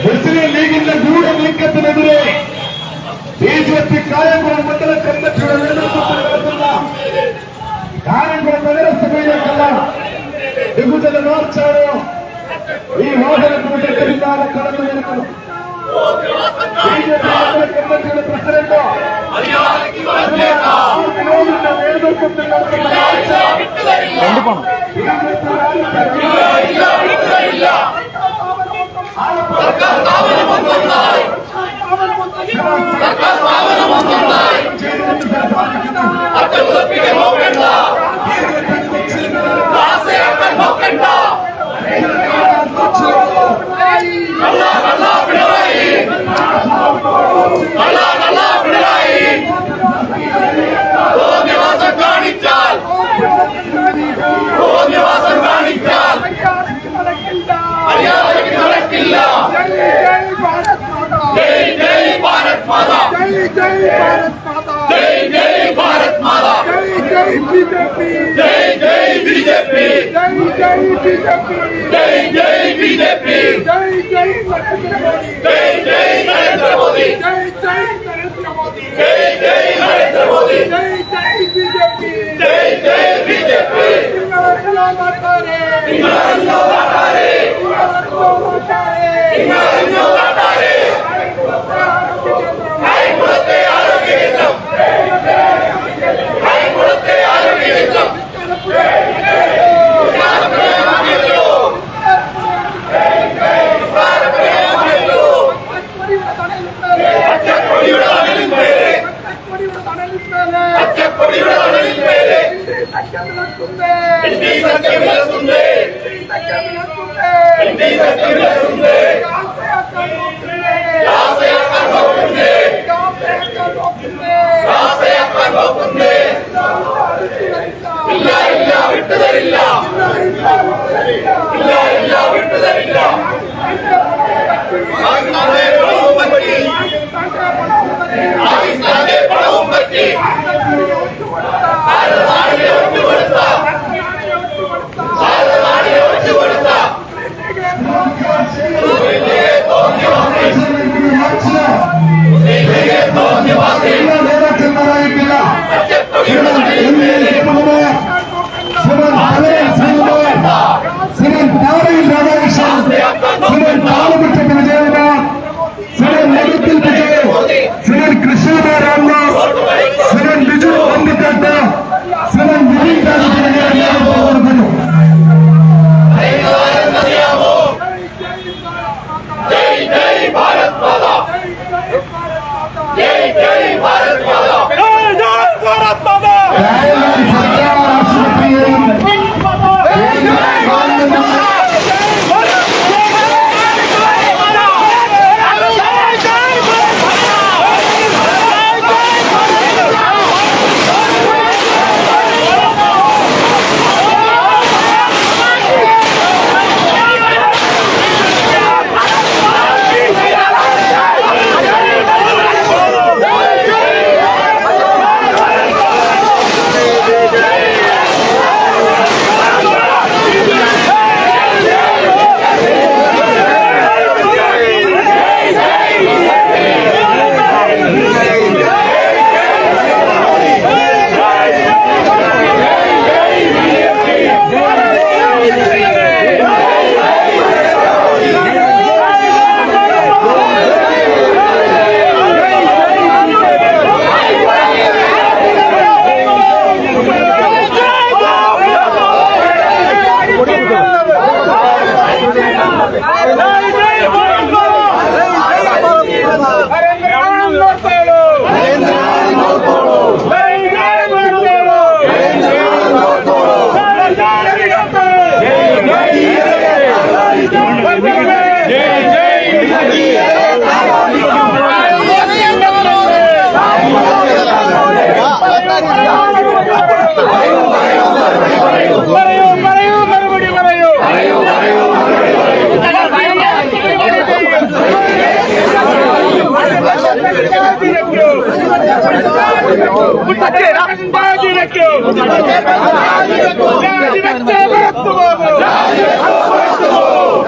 മുസ്ലിം ലീഗിന്റെ ഗൂഢനീക്കത്തിനെതിരെ ബിജെപി കായംകുളം മണ്ഡല കമ്മിറ്റിയുടെ നേതൃത്വത്തിൽ നടത്തുന്ന കായംകുളം നഗരസഭയിലേക്കുള്ള ബഹുജന മാർച്ചാണ് ഈ വാഹനത്തിന്റെ പിന്നാലെ കടന്നു വരുന്നത്. ബിജെപി മണ്ഡല കമ്മിറ്റിയുടെ പ്രസിഡന്റ് നേതൃത്വത്തിൽ നടത്തുന്ന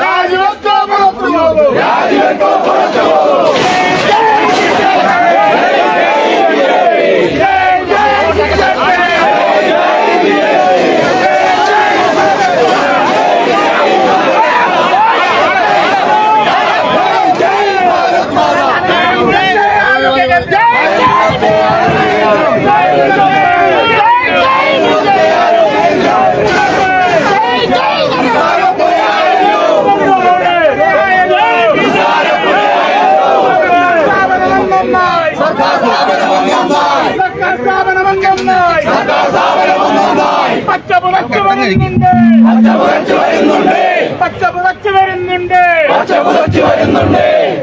രാജിവെച്ചേ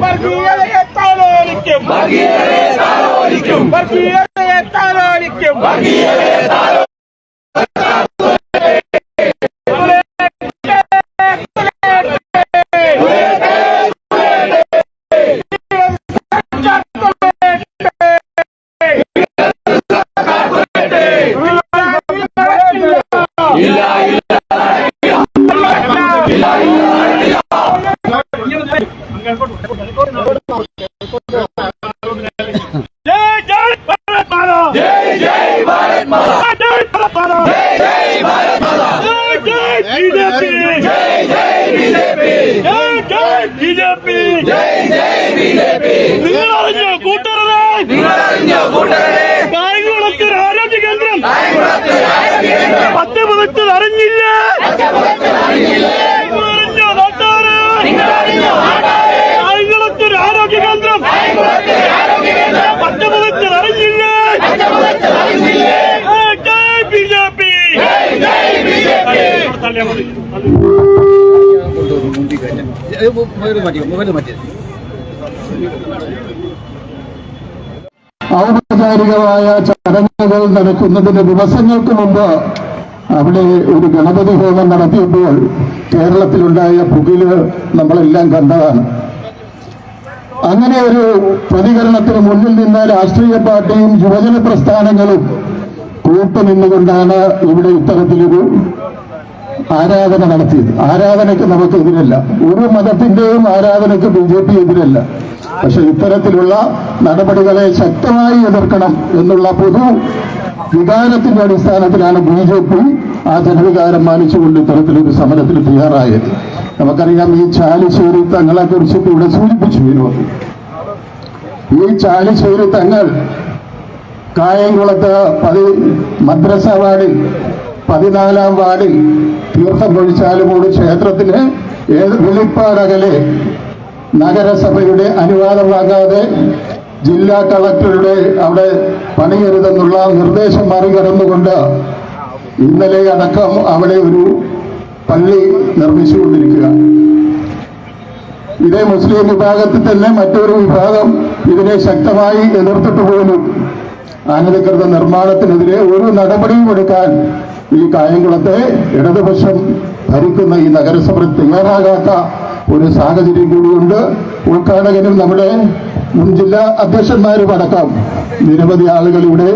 വർഗീയതയെ താലോലിക്കും കായംകുളത്തിൽ ആരോഗ്യ കേന്ദ്രം 10 മുതൽ അറിഞ്ഞില്ല. കായംകുളത്തിൽ ആരോഗ്യ കേന്ദ്രം 10 മുതൽ അറിഞ്ഞില്ല. ബിജെപി ഔപചാരികമായ ചടങ്ങുകൾ നടക്കുന്നതിന് ദിവസങ്ങൾക്ക് മുമ്പ് അവിടെ ഒരു ഗണപതി ഹോമം നടത്തിയപ്പോൾ കേരളത്തിലുണ്ടായ പുകില് നമ്മളെല്ലാം കണ്ടതാണ്. അങ്ങനെ ഒരു പ്രതികരണത്തിന് മുന്നിൽ നിന്ന് രാഷ്ട്രീയ പാർട്ടിയും യുവജന പ്രസ്ഥാനങ്ങളും കൂട്ടുനിന്നുകൊണ്ടാണ് ഇവിടെ ഇത്തരത്തിലൊരു ആരാധന നടത്തിയത്. ആരാധനയ്ക്ക് നമുക്ക് എതിരല്ല, ഒരു മതത്തിന്റെയും ആരാധനയ്ക്ക് BJP എതിരല്ല. പക്ഷെ ഇത്തരത്തിലുള്ള നടപടികളെ ശക്തമായി എതിർക്കണം എന്നുള്ള പൊതു വികാരത്തിന്റെ അടിസ്ഥാനത്തിലാണ് BJP ആ ജനവികാരം മാനിച്ചുകൊണ്ട് ഇത്തരത്തിലൊരു സമരത്തിന് തയ്യാറായത്. നമുക്കറിയാം, ഈ ചാലിശ്ശേരി തങ്ങളെ കുറിച്ചിട്ട് ഇവിടെ സൂചിപ്പിച്ചിരുന്നു. ഈ ചാലിശ്ശേരി തങ്ങൾ കായംകുളത്ത് മദ്രസ വാർഡിൽ 14-ാം വാർഡിൽ തീർത്ഥം പൊഴിച്ചാലുമൂട് ക്ഷേത്രത്തിന് വെളിപ്പാടകലെ നഗരസഭയുടെ അനുവാദം വാങ്ങാതെ ജില്ലാ കളക്ടറുടെ അവിടെ പണിയരുതെന്നുള്ള നിർദ്ദേശം മറികടന്നുകൊണ്ട് ഇന്നലെ അടക്കം അവിടെ ഒരു പള്ളി നിർമ്മിച്ചുകൊണ്ടിരിക്കുക. ഇതേ മുസ്ലിം വിഭാഗത്തിൽ തന്നെ മറ്റൊരു വിഭാഗം ഇതിനെ ശക്തമായി എതിർത്തിട്ട് പോലും അനധികൃത നിർമ്മാണത്തിനെതിരെ ഒരു നടപടിയും എടുക്കാൻ ഈ കായംകുളത്തെ ഇടതുപക്ഷം ഭരിക്കുന്ന ഈ നഗരസഭ തയ്യാറാകാത്ത ഒരു സാഹചര്യം കൂടിയുണ്ട്. ഉദ്ഘാടകനും നമ്മുടെ മുൻ ജില്ലാ അധ്യക്ഷന്മാരും അടക്കം നിരവധി ആളുകൾ ഇവിടെ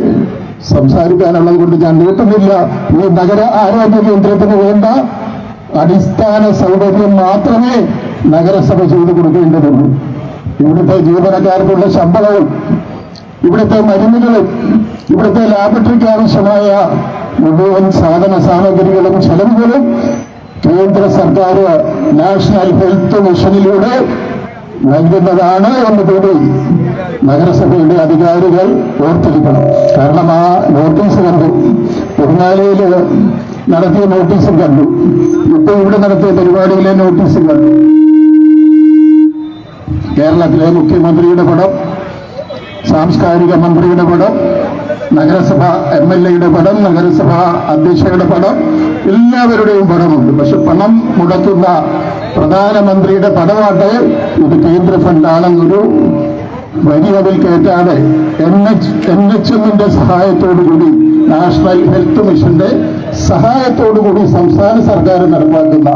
സംസാരിക്കാനുള്ളത് കൊണ്ട് ഞാൻ നീട്ടുന്നില്ല. ഈ നഗര ആരോഗ്യ കേന്ദ്രത്തിന് വേണ്ട അടിസ്ഥാന സൗകര്യം മാത്രമേ നഗരസഭ ചെയ്തു കൊടുക്കേണ്ടതുള്ളൂ. ഇവിടുത്തെ ജീവനക്കാർക്കുള്ള ശമ്പളവും ഇവിടുത്തെ മരുന്നുകളും ഇവിടുത്തെ ലാബറട്ടറിക്ക് ആവശ്യമായ മുഴുവൻ സാധന സാമഗ്രികളും ചെലവുകളും കേന്ദ്ര സർക്കാർ നാഷണൽ ഹെൽത്ത് മിഷനിലൂടെ നൽകുന്നതാണ് എന്ന് കൂടി നഗരസഭയുടെ അധികാരികൾ ഓർത്തിരിക്കണം. കാരണം ആ നോട്ടീസ് കണ്ടു, പൊന്നാലയിൽ നടത്തിയ നോട്ടീസും കണ്ടു, ഇപ്പോൾ ഇവിടെ നടത്തിയ പരിപാടിയിലെ നോട്ടീസും കണ്ടു. കേരളത്തിലെ മുഖ്യമന്ത്രിയുടെ പടം, സാംസ്കാരിക മന്ത്രിയുടെ പടം, നഗരസഭ MLA-യുടെ പടം, നഗരസഭ അധ്യക്ഷയുടെ പടം, എല്ലാവരുടെയും പടമുണ്ട്. പക്ഷെ പണം മുടക്കുന്ന പ്രധാനമന്ത്രിയുടെ പടമാട്ടെ ഇത് കേന്ദ്ര ഫണ്ടാണെന്നൊരു വരി അതിൽ കയറ്റാതെ NHM-ന്റെ സഹായത്തോടുകൂടി, നാഷണൽ ഹെൽത്ത് മിഷന്റെ സഹായത്തോടുകൂടി സംസ്ഥാന സർക്കാർ നടപ്പാക്കുന്ന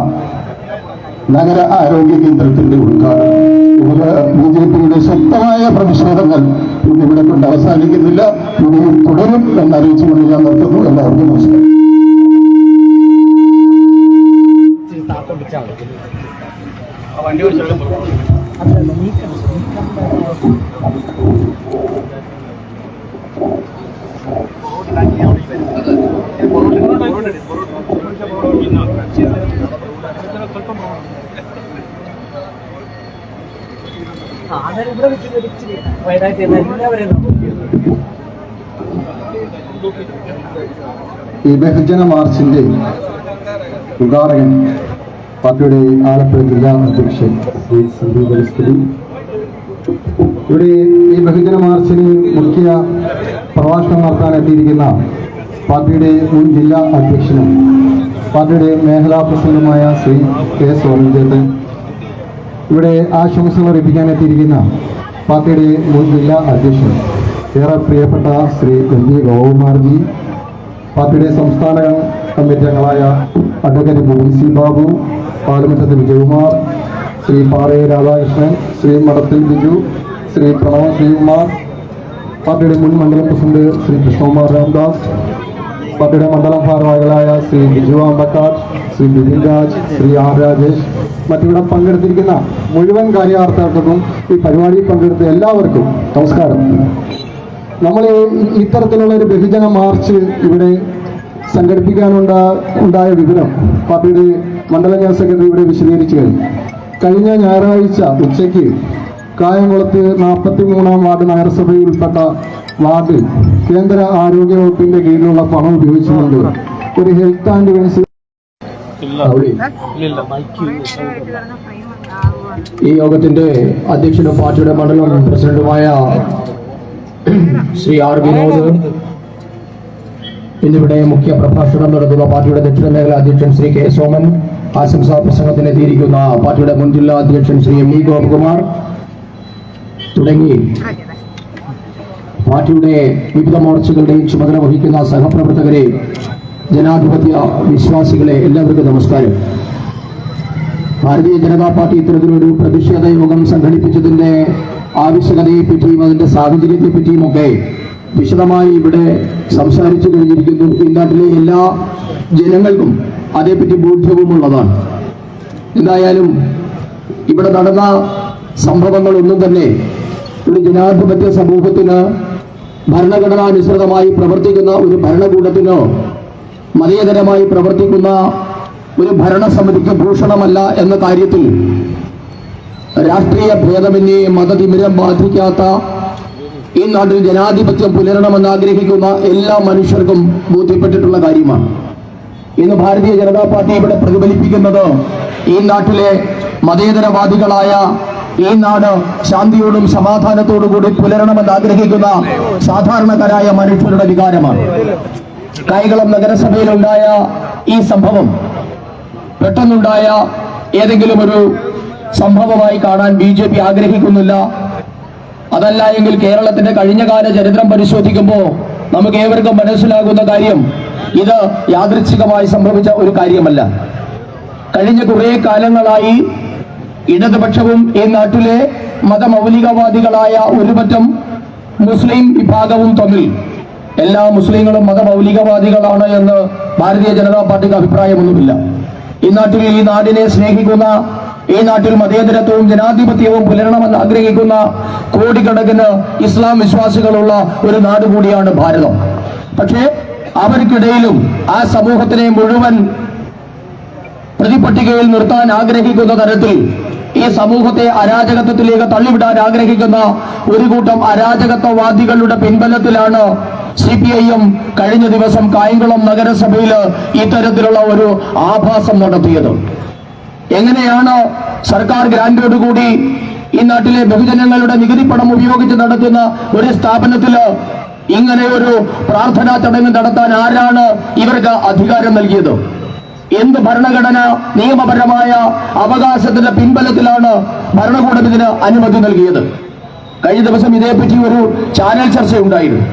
നഗര ആരോഗ്യ കേന്ദ്രത്തിന്റെ ഉദ്ഘാടനം. ഇതില് BJP-യുടെ ശക്തമായ പ്രതിഷേധങ്ങൾ ഇന്നിവിടെ കൊണ്ട് അവസാനിക്കുന്നില്ല, ഇനിയും തുടരും എന്നറിയിച്ചുകൊണ്ട് ഞാൻ നിർത്തുന്നു. എല്ലാവർക്കും നമസ്കാരം. ഈ ബഹുജന മാർച്ചിന്റെ ഉദ്ഘാടകൻ പാർട്ടിയുടെ ആലപ്പുഴ ജില്ലാ അധ്യക്ഷൻ ശ്രീ സന്ദീപ് അലിസ്കരി, ഇവിടെ ഈ ബഹുജന മാർച്ചിന് മുഖ്യ പ്രഭാഷണം നടത്താൻ എത്തിയിരിക്കുന്ന പാർട്ടിയുടെ മുൻ ജില്ലാ അധ്യക്ഷനും പാർട്ടിയുടെ മേഖലാ പ്രസിഡന്റുമായ ശ്രീ കെ സോമൻചേട്ടൻ, ഇവിടെ ആശംസകൾ അർപ്പിക്കാൻ എത്തിയിരിക്കുന്ന പാർട്ടിയുടെ മുൻ ജില്ലാ അധ്യക്ഷൻ ഏറെ പ്രിയപ്പെട്ട ശ്രീ എം ജി ഗോകുമാർജി, പാർട്ടിയുടെ സംസ്ഥാന കമ്മിറ്റി അംഗങ്ങളായ അഡ്വക്കേറ്റ് മോഹൻ സി ബാബു, പാലമുറ്റത്ത് വിജയകുമാർ, ശ്രീ പാറയെ രാധാകൃഷ്ണൻ, ശ്രീ മഠത്തിൽ ബിജു, ശ്രീ പ്രണവ് ശ്രീകുമാർ, പാർട്ടിയുടെ മുൻ മണ്ഡലം പ്രസിഡന്റ് ശ്രീ കൃഷ്ണകുമാർ രാംദാസ്, പാർട്ടിയുടെ മണ്ഡലം ഭാരവാഹികളായ ശ്രീ ബിജു ആമ്പക്കാട്, ശ്രീ ബിപിൻ രാജ്, ശ്രീ ആർ രാജേഷ്, മറ്റിവിടെ പങ്കെടുത്തിരിക്കുന്ന മുഴുവൻ കാര്യകർത്താക്കൾക്കും ഈ പരിപാടിയിൽ പങ്കെടുത്ത എല്ലാവർക്കും നമസ്കാരം. നമ്മൾ ഇത്തരത്തിലുള്ള ഒരു ബഹുജന മാർച്ച് ഇവിടെ സംഘടിപ്പിക്കാനുണ്ടായ വിവരം പാർട്ടിയുടെ മണ്ഡലം ജനറൽ സെക്രട്ടറി ഇവിടെ വിശദീകരിച്ചു കഴിഞ്ഞ ഞായറാഴ്ച ഉച്ചയ്ക്ക് കായംകുളത്ത് 43-ാം വാർഡ് നഗരസഭയിൽ ഉൾപ്പെട്ട വാർഡിൽ കേന്ദ്ര ആരോഗ്യ വകുപ്പിന്റെ കീഴിലുള്ള പണം ഉപയോഗിച്ചുകൊണ്ട് ഒരു ഹെൽത്ത് ആൻഡ് വെൽനസ് ഈ യോഗത്തിന്റെ അധ്യക്ഷനും പാർട്ടിയുടെ മണ്ഡലം പ്രസിഡന്റുമായ ശ്രീ ആർ വിനോദ്, ഇന്നിവിടെ മുഖ്യ പ്രഭാഷണം നടത്തുന്ന പാർട്ടിയുടെ ദക്ഷിണ മേഖലാ അധ്യക്ഷൻ ശ്രീ കെ സോമൻ, ആശംസാ പ്രസംഗത്തിന് എത്തിയിരിക്കുന്ന പാർട്ടിയുടെ മുൻ ജില്ലാ അധ്യക്ഷൻ ശ്രീ എം ഇ ഗോപകുമാർ തുടങ്ങി പാർട്ടിയുടെ വിവിധ മോർച്ചകളുടെയും ചുമതല വഹിക്കുന്ന സഹപ്രവർത്തകരെ, ജനാധിപത്യ വിശ്വാസികളെ, എല്ലാവർക്കും നമസ്കാരം. ഭാരതീയ ജനതാ പാർട്ടി ഇത്തരത്തിലൊരു പ്രതിഷേധ യോഗം സംഘടിപ്പിച്ചതിന്റെ ആവശ്യകതയെപ്പറ്റിയും അതിന്റെ സാഹചര്യത്തെപ്പറ്റിയുമൊക്കെ വിശദമായി ഇവിടെ സംസാരിച്ചു കഴിഞ്ഞിരിക്കുന്നു. ഈ നാട്ടിലെ എല്ലാ ജനങ്ങൾക്കും അതേപ്പറ്റി ബോധ്യവുമുള്ളതാണ്. എന്തായാലും ഇവിടെ നടന്ന സംഭവങ്ങളൊന്നും തന്നെ ഒരു ജനാധിപത്യ സമൂഹത്തിന്, ഭരണഘടനാനുസൃതമായി പ്രവർത്തിക്കുന്ന ഒരു ഭരണകൂടത്തിനോ മതേതരമായി പ്രവർത്തിക്കുന്ന ഒരു ഭരണസമിതിക്ക് ഭൂഷണമല്ല എന്ന കാര്യത്തിൽ രാഷ്ട്രീയ ഭേദമന്യേ മതതിമിരം ബാധിക്കാത്ത ഈ നാട്ടിൽ ജനാധിപത്യം പുലരണമെന്ന് ആഗ്രഹിക്കുന്ന എല്ലാ മനുഷ്യർക്കും ബോധ്യപ്പെട്ടിട്ടുള്ള കാര്യമാണ്. ഇന്ന് ഭാരതീയ ജനതാ പാർട്ടി ഇവിടെ പ്രതിഫലിപ്പിക്കുന്നത് ഈ നാട്ടിലെ മതേതരവാദികളായ, ഈ നാട് ശാന്തിയോടും സമാധാനത്തോടും കൂടി പുലരണമെന്ന് ആഗ്രഹിക്കുന്ന സാധാരണക്കാരായ മനുഷ്യരുടെ വികാരമാണ്. കായംകുളം നഗരസഭയിലുണ്ടായ ഈ സംഭവം പെട്ടെന്നുണ്ടായ ഏതെങ്കിലും ഒരു സംഭവമായി കാണാൻ BJP ആഗ്രഹിക്കുന്നില്ല. അതല്ല എങ്കിൽ കേരളത്തിന്റെ കഴിഞ്ഞകാല ചരിത്രം പരിശോധിക്കുമ്പോൾ നമുക്ക് ഏവർക്കും മനസ്സിലാകുന്ന കാര്യം ഇത് യാദൃച്ഛികമായി സംഭവിച്ച ഒരു കാര്യമല്ല. കഴിഞ്ഞ കുറേ കാലങ്ങളായി ഇടതുപക്ഷവും ഈ നാട്ടിലെ മതമൗലികവാദികളായ ഒരുപറ്റം മുസ്ലിം വിഭാഗവും തമ്മിൽ, എല്ലാ മുസ്ലിങ്ങളും മതമൗലികവാദികളാണ് എന്ന് ഭാരതീയ ജനതാ പാർട്ടിക്ക് അഭിപ്രായമൊന്നുമില്ല. ഈ നാട്ടിൽ, ഈ നാടിനെ സ്നേഹിക്കുന്ന, ഈ നാട്ടിൽ മതേതരത്വവും ജനാധിപത്യവും പുലരണമെന്ന് ആഗ്രഹിക്കുന്ന കോടിക്കണക്കിന് ഇസ്ലാം വിശ്വാസികളുള്ള ഒരു നാട് കൂടിയാണ് ഭാരതം. പക്ഷേ അവർക്കിടയിലും ആ സമൂഹത്തിനെ മുഴുവൻ പ്രതിപട്ടികയിൽ നിർത്താൻ ആഗ്രഹിക്കുന്ന തരത്തിൽ ഈ സമൂഹത്തെ അരാജകത്വത്തിലേക്ക് തള്ളിവിടാൻ ആഗ്രഹിക്കുന്ന ഒരു കൂട്ടം അരാജകത്വവാദികളുടെ പിൻബലത്തിലാണ് CPIM കഴിഞ്ഞ ദിവസം കായംകുളം നഗരസഭയിൽ ഇത്തരത്തിലുള്ള ഒരു ആഭാസം നടത്തിയത്. എങ്ങനെയാണ് സർക്കാർ ഗ്രാന്റോടുകൂടി ഈ നാട്ടിലെ ബഹുജനങ്ങളുടെ നികുതി പണം ഉപയോഗിച്ച് നടത്തുന്ന ഒരു സ്ഥാപനത്തിൽ ഇങ്ങനെ ഒരു പ്രാർത്ഥനാ ചടങ്ങ് നടത്താൻ ആരാണ് ഇവർക്ക് അധികാരം നൽകിയത്? എന്ത് ഭരണഘടന നിയമപരമായ അവകാശത്തിന്റെ പിൻബലത്തിലാണ് ഭരണകൂടം ഇതിന് അനുമതി നൽകിയത്? കഴിഞ്ഞ ദിവസം ഇതേപ്പറ്റി ഒരു ചാനൽ ചർച്ചയുണ്ടായിരുന്നു.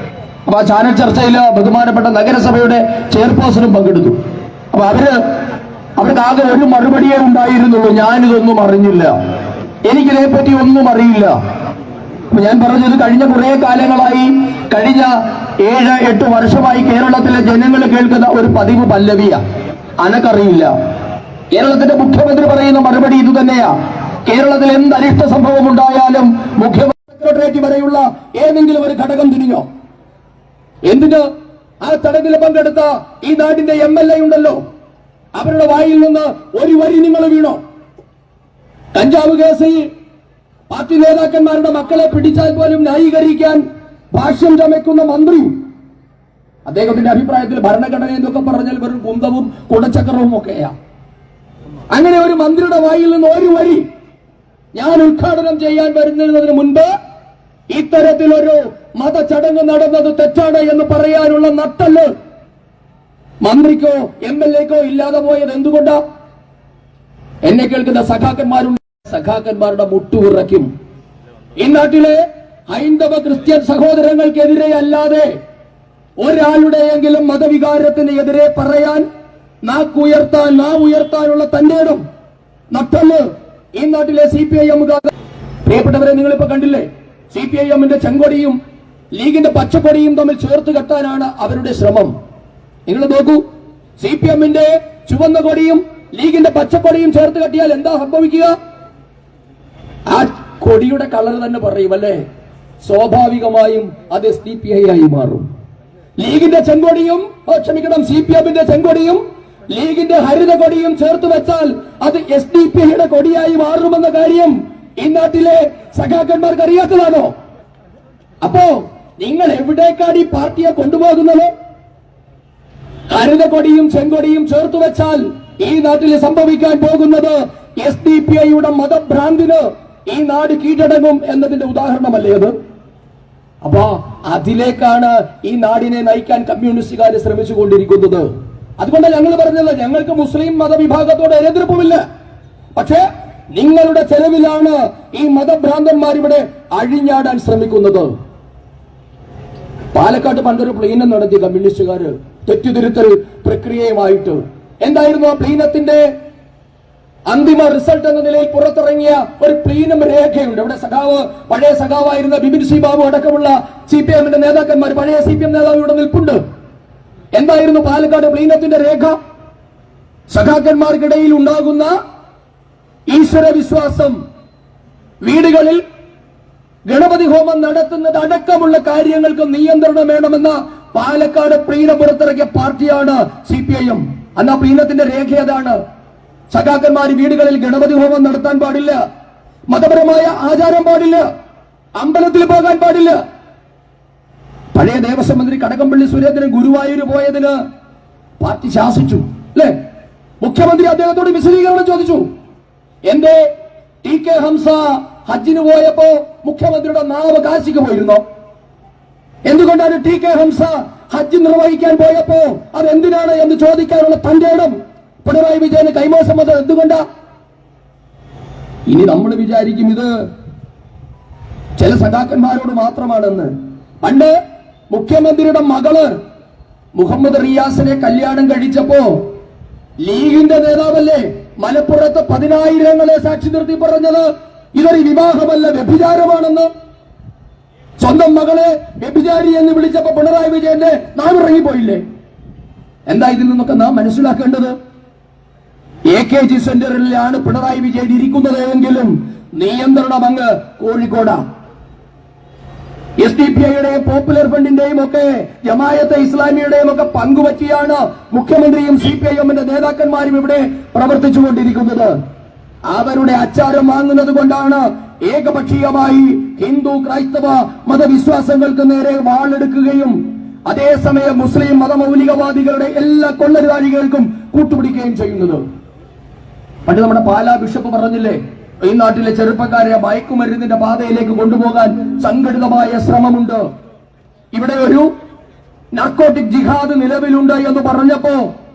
അപ്പൊ ആ ചാനൽ ചർച്ചയിൽ ബഹുമാനപ്പെട്ട നഗരസഭയുടെ ചെയർപേഴ്സണും പങ്കെടുത്തു. അപ്പൊ അവർക്ക് ആകെ ഒരു മറുപടിയേ ഉണ്ടായിരുന്നുള്ളൂ: ഞാനിതൊന്നും അറിഞ്ഞില്ല, എനിക്കിതേപ്പറ്റി ഒന്നും അറിയില്ല. അപ്പൊ ഞാൻ പറഞ്ഞത്, കഴിഞ്ഞ കുറെ കാലങ്ങളായി, കഴിഞ്ഞ 7-8 വർഷമായി കേരളത്തിലെ ജനങ്ങൾ കേൾക്കുന്ന ഒരു പതിവ് പല്ലവിയ: അനക്കറിയില്ല. കേരളത്തിന്റെ മുഖ്യമന്ത്രി പറയുന്ന മറുപടി ഇത് തന്നെയാ. കേരളത്തിൽ എന്ത് അനിഷ്ട സംഭവം ഉണ്ടായാലും മുഖ്യമന്ത്രി സെക്രട്ടേറിയറ്റ് വരെയുള്ള ഏതെങ്കിലും ഒരു ഘടകം തിരിഞ്ഞോ? എന്തിന്? ആ ചടങ്ങിൽ പങ്കെടുത്ത ഈ നാടിന്റെ MLA ഉണ്ടല്ലോ, അവരുടെ വായിൽ നിന്ന് ഒരു വരി നിങ്ങൾ വീണോ? കഞ്ചാവ് കേസിൽ പാർട്ടി നേതാക്കന്മാരുടെ മക്കളെ പിടിച്ചാൽ പോലും ന്യായീകരിക്കാൻ ഭാഷ്യം ചമയ്ക്കുന്ന മന്ത്രി, അദ്ദേഹത്തിന്റെ അഭിപ്രായത്തിൽ ഭരണഘടന എന്നൊക്കെ പറഞ്ഞാൽ വെറും കുന്തവും കുടച്ചക്രവും ഒക്കെയാ. അങ്ങനെ ഒരു മന്ത്രിയുടെ വായിൽ നിന്ന് ഒരു വരി, ഞാൻ ഉദ്ഘാടനം ചെയ്യാൻ വരുന്നതിന് മുൻപ് ഇത്തരത്തിലൊരു മതചടങ്ങ് നടന്നത് തെറ്റാണ് എന്ന് പറയാനുള്ള നട്ടല് മന്ത്രിക്കോ MLA-ക്കോ ഇല്ലാതെ പോയത് എന്തുകൊണ്ടാ? എന്നെ കേൾക്കുന്ന സഖാക്കന്മാരുണ്ട്. സഖാക്കന്മാരുടെ മുട്ടുവിറയ്ക്കും. ഈ നാട്ടിലെ ഹൈന്ദവ ക്രിസ്ത്യൻ സഹോദരങ്ങൾക്കെതിരെ അല്ലാതെ ഒരാളുടെയെങ്കിലും മതവികാരത്തിന് എതിരെ പറയാൻ നാവുയർത്താനുള്ള തന്റെ ഇടം നട്ടല് ഈ നാട്ടിലെ CPIM. പ്രിയപ്പെട്ടവരെ, നിങ്ങളിപ്പോ കണ്ടില്ലേ, CPIM-ന്റെ ചെങ്കൊടിയും ലീഗിന്റെ പച്ചക്കൊടിയും തമ്മിൽ ചേർത്ത് കെട്ടാനാണ് അവരുടെ ശ്രമം. നിങ്ങൾ നോക്കൂ, CPM-ന്റെ ചുവന്ന കൊടിയും ലീഗിന്റെ പച്ചക്കൊടിയും ചേർത്ത് കെട്ടിയാൽ എന്താ സംഭവിക്കുക? ആ കൊടിയുടെ കളർ തന്നെ പറയും അല്ലേ? സ്വാഭാവികമായും അത് SDPI ആയി മാറും. ലീഗിന്റെ ചെങ്കൊടിയും CPM-ന്റെ ചെങ്കൊടിയും ലീഗിന്റെ ഹരിത കൊടിയും ചേർത്ത് വെച്ചാൽ അത് SDPI-യുടെ കൊടിയായി മാറുമെന്ന കാര്യം ഈ നാട്ടിലെ സഖാക്കന്മാർക്ക് അറിയാത്തതാണോ? അപ്പോ നിങ്ങൾ എവിടേക്കാണ് ഈ പാർട്ടിയെ കൊണ്ടുപോകുന്നത്? ഹരിത കൊടിയും ചെങ്കൊടിയും ചേർത്ത് വെച്ചാൽ ഈ നാട്ടിൽ സംഭവിക്കാൻ പോകുന്നത് SDPI-യുടെ മതഭ്രാന്തിന് ഈ നാട് കീഴടങ്ങും എന്നതിന്റെ ഉദാഹരണമല്ലേ അത്? അപ്പൊ അതിലേക്കാണ് ഈ നാടിനെ നയിക്കാൻ കമ്മ്യൂണിസ്റ്റുകാർ ശ്രമിച്ചുകൊണ്ടിരിക്കുന്നത്. അതുകൊണ്ടാണ് ഞങ്ങൾ പറഞ്ഞത്, ഞങ്ങൾക്ക് മുസ്ലിം മതവിഭാഗത്തോട് എതിർപ്പുമില്ല. പക്ഷേ നിങ്ങളുടെ ചെലവിലാണ് ഈ മതഭ്രാന്തന്മാർ ഇവിടെ അഴിഞ്ഞാടാൻ ശ്രമിക്കുന്നത്. പാലക്കാട് പണ്ടൊരു പ്ലീനം നടത്തി കമ്മ്യൂണിസ്റ്റുകാര് തെറ്റുതിരുത്തൽ പ്രക്രിയയുമായിട്ട്. എന്തായിരുന്നു ആ പ്ലീനത്തിന്റെ അന്തിമ റിസൾട്ട് എന്ന നിലയിൽ പുറത്തിറങ്ങിയ ഒരു പ്ലീനം രേഖയുണ്ട്. ഇവിടെ പഴയ സഖാവായിരുന്ന ബിപിൻ സി ബാബു അടക്കമുള്ള CPM-ന്റെ നേതാക്കന്മാർ, പഴയ CPM നേതാവ് ഇവിടെ നിൽപ്പുണ്ട്. എന്തായിരുന്നു പാലക്കാട് പ്ലീനത്തിന്റെ രേഖ? സഖാക്കന്മാർക്കിടയിൽ ഉണ്ടാകുന്ന ഈശ്വര വിശ്വാസം, വീടുകളിൽ ഗണപതി ഹോമം നടത്തുന്നത് അടക്കമുള്ള കാര്യങ്ങൾക്ക് നിയന്ത്രണം വേണമെന്ന പാലക്കാട് പ്ലീനം പുറത്തിറക്കിയ പാർട്ടിയാണ് CPIM. അന്ന് ആ പ്ലീനത്തിന്റെ രേഖ അതാണ്. സഖാക്കന്മാർ വീടുകളിൽ ഗണപതി ഹോമം നടത്താൻ പാടില്ല, മതപരമായ ആചാരം പാടില്ല, അമ്പലത്തിൽ പോകാൻ പാടില്ല. പഴയ ദേവസ്വം മന്ത്രി കടകംപള്ളി സുരേന്ദ്രൻ ഗുരുവായൂർ പോയതിന് പാർട്ടി ശാസിച്ചു അല്ലെ? മുഖ്യമന്ത്രി അദ്ദേഹത്തോട് വിശദീകരണം ചോദിച്ചു. എന്റെ TK ഹംസ ഹജ്ജിന് പോയപ്പോ മുഖ്യമന്ത്രിയുടെ നാവ് കാശിക്ക് പോയിരുന്നോ? എന്തുകൊണ്ടാണ് TK ഹംസ ഹജ്ജ് നിർവഹിക്കാൻ പോയപ്പോ അതെന്തിനാണ് എന്ന് ചോദിക്കാനുള്ള തന്റെ ഇടം പിണറായി വിജയന് കൈമോശം വന്നത് എന്തുകൊണ്ടാ? ഇനി നമ്മൾ വിചാരിക്കും ഇത് ചില സഖാക്കന്മാരോട് മാത്രമാണെന്ന്. പണ്ട് മുഖ്യമന്ത്രിയുടെ മകള് മുഹമ്മദ് റിയാസിനെ കല്യാണം കഴിച്ചപ്പോ ലീഗിന്റെ നേതാവല്ലേ മലപ്പുറത്ത് 10,000-ങ്ങളെ സാക്ഷി നിർത്തി പറഞ്ഞത് ഇതൊരു വിവാഹമല്ല, വ്യഭിചാരമാണെന്ന്. സ്വന്തം മകളെ വ്യഭിചാരി എന്ന് വിളിച്ചപ്പോ പിണറായി വിജയന്റെ നാവിറങ്ങിപ്പോയില്ലേ? എന്താ ഇതിൽ നിന്നൊക്കെ നാം മനസ്സിലാക്കേണ്ടത്? AKG സെന്ററിലാണ് പിണറായി വിജയൻ ഇരിക്കുന്നത് എങ്കിലും നിയന്ത്രണം അങ്ങ് കോഴിക്കോടാ. SDPI-യുടെയും പോപ്പുലർ ഫ്രണ്ടിന്റെയും ഒക്കെ ജമായത്തെ ഇസ്ലാമിയുടെയും ഒക്കെ പങ്കുവച്ചിയാണ് മുഖ്യമന്ത്രിയും CPIM-ന്റെ നേതാക്കന്മാരും ഇവിടെ പ്രവർത്തിച്ചുകൊണ്ടിരിക്കുന്നത്. അവരുടെ അച്ചാരം വാങ്ങുന്നത് കൊണ്ടാണ് ഏകപക്ഷീയമായി ഹിന്ദു ക്രൈസ്തവ മതവിശ്വാസങ്ങൾക്ക് നേരെ വാളെടുക്കുകയും അതേസമയം മുസ്ലിം മതമൗലികവാദികളുടെ എല്ലാ കൊള്ളരുതാഴികൾക്കും കൂട്ടുപിടിക്കുകയും ചെയ്യുന്നത്. പണ്ട് നമ്മുടെ പാലാ ബിഷപ്പ് പറഞ്ഞില്ലേ, ഈ നാട്ടിലെ ചെറുപ്പക്കാരെ മയക്കുമരുന്നിന്റെ പാതയിലേക്ക് കൊണ്ടുപോകാൻ സംഘടിതമായ ശ്രമമുണ്ട്. ഇവിടെ ഒരു നാർക്കോട്ടിക് ജിഹാദ് നിലവിലുണ്ട് എന്ന് പറഞ്ഞപ്പോ